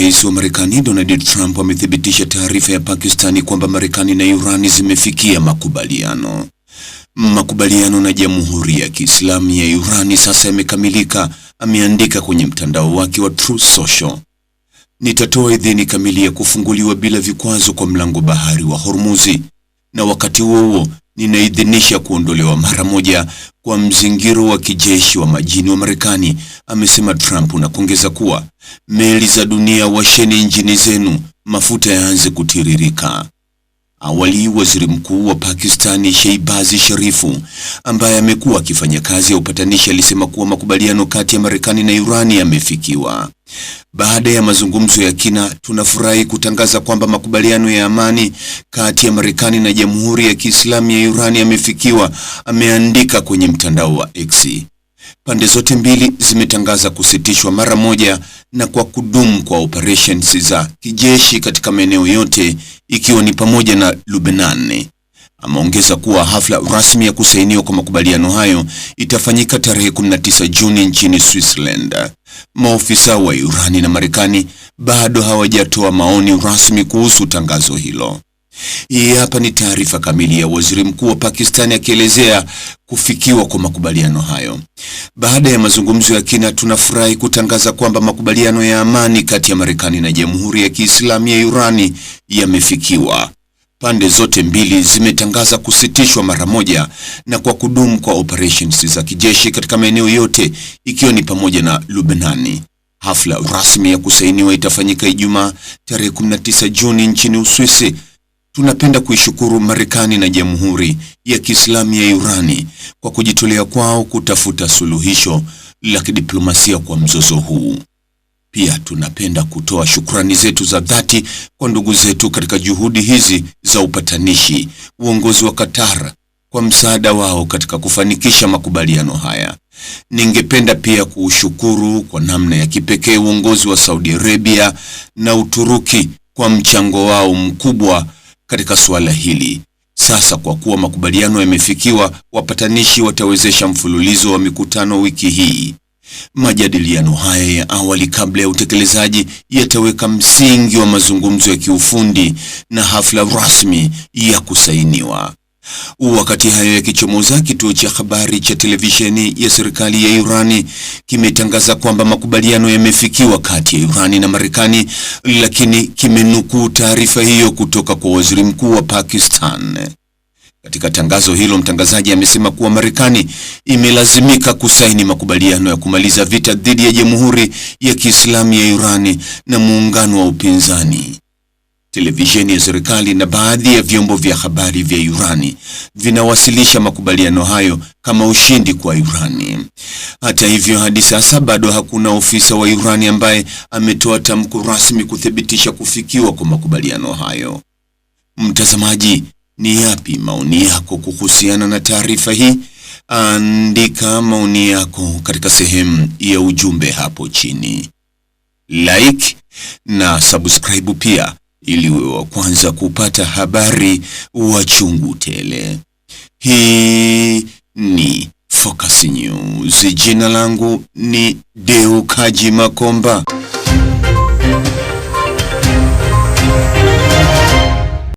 Rais wa Marekani Donald Trump amethibitisha taarifa ya Pakistani kwamba Marekani na Iran zimefikia makubaliano. Makubaliano na Jamhuri ya Kiislamu ya Iran sasa yamekamilika, ameandika kwenye mtandao wake wa Truth Social. Nitatoa idhini kamili ya kufunguliwa bila vikwazo kwa mlango bahari wa Hormuzi, na wakati huo ninaidhinisha kuondolewa mara moja kwa mzingiro wa kijeshi wa majini wa Marekani, amesema Trump, na kuongeza kuwa meli za dunia, washeni injini zenu, mafuta yaanze kutiririka. Awali, Waziri Mkuu wa Pakistani Shehbaz Sharifu, ambaye amekuwa akifanya kazi ya upatanishi, alisema kuwa makubaliano kati ya Marekani na Iran yamefikiwa. Baada ya mazungumzo ya kina, tunafurahi kutangaza kwamba makubaliano ya amani kati ya Marekani na Jamhuri ya Kiislamu ya Iran yamefikiwa, ameandika kwenye mtandao wa X. Pande zote mbili zimetangaza kusitishwa mara moja na kwa kudumu kwa operations za kijeshi katika maeneo yote, ikiwa ni pamoja na Lebanon. Ameongeza kuwa hafla rasmi ya kusainiwa kwa makubaliano hayo itafanyika tarehe 19 Juni nchini Switzerland. Maofisa wa Iran na Marekani bado hawajatoa maoni rasmi kuhusu tangazo hilo. Hii hapa ni taarifa kamili ya Waziri Mkuu wa Pakistani akielezea kufikiwa kwa makubaliano hayo. Baada ya mazungumzo ya kina, tunafurahi kutangaza kwamba makubaliano ya amani kati ya Marekani na Jamhuri ya Kiislamu ya Iran yamefikiwa. Pande zote mbili zimetangaza kusitishwa mara moja na kwa kudumu kwa operations za kijeshi katika maeneo yote, ikiwa ni pamoja na Lebanon. Hafla rasmi ya kusainiwa itafanyika Ijumaa tarehe 19 Juni nchini Uswisi. Tunapenda kuishukuru Marekani na Jamhuri ya Kiislamu ya Iran kwa kujitolea kwao kutafuta suluhisho la kidiplomasia kwa mzozo huu. Pia tunapenda kutoa shukrani zetu za dhati kwa ndugu zetu katika juhudi hizi za upatanishi, uongozi wa Qatar kwa msaada wao katika kufanikisha makubaliano haya. Ningependa pia kuushukuru kwa namna ya kipekee uongozi wa Saudi Arabia na Uturuki kwa mchango wao mkubwa katika suala hili. Sasa kwa kuwa makubaliano yamefikiwa, wapatanishi watawezesha mfululizo wa mikutano wiki hii. Majadiliano haya ya awali kabla ya utekelezaji yataweka msingi wa mazungumzo ya kiufundi na hafla rasmi ya kusainiwa. Wakati hayo yakichomoza, kituo cha habari cha televisheni ya serikali ya Iran kimetangaza kwamba makubaliano yamefikiwa kati ya Iran na Marekani, lakini kimenukuu taarifa hiyo kutoka kwa Waziri Mkuu wa Pakistan. Katika tangazo hilo, mtangazaji amesema kuwa Marekani imelazimika kusaini makubaliano ya kumaliza vita dhidi ya Jamhuri ya Kiislamu ya Iran na muungano wa upinzani. Televisheni ya serikali na baadhi ya vyombo vya habari vya Iran vinawasilisha makubaliano hayo kama ushindi kwa Iran. Hata hivyo, hadi sasa bado hakuna ofisa wa Iran ambaye ametoa tamko rasmi kuthibitisha kufikiwa kwa makubaliano hayo. Mtazamaji, ni yapi maoni yako kuhusiana na taarifa hii? Andika maoni yako katika sehemu ya ujumbe hapo chini. Like na subscribe pia, ili uwe wa kwanza kupata habari wa chungu tele. Hii ni Focus News. Jina langu ni Deo Kaji Makomba.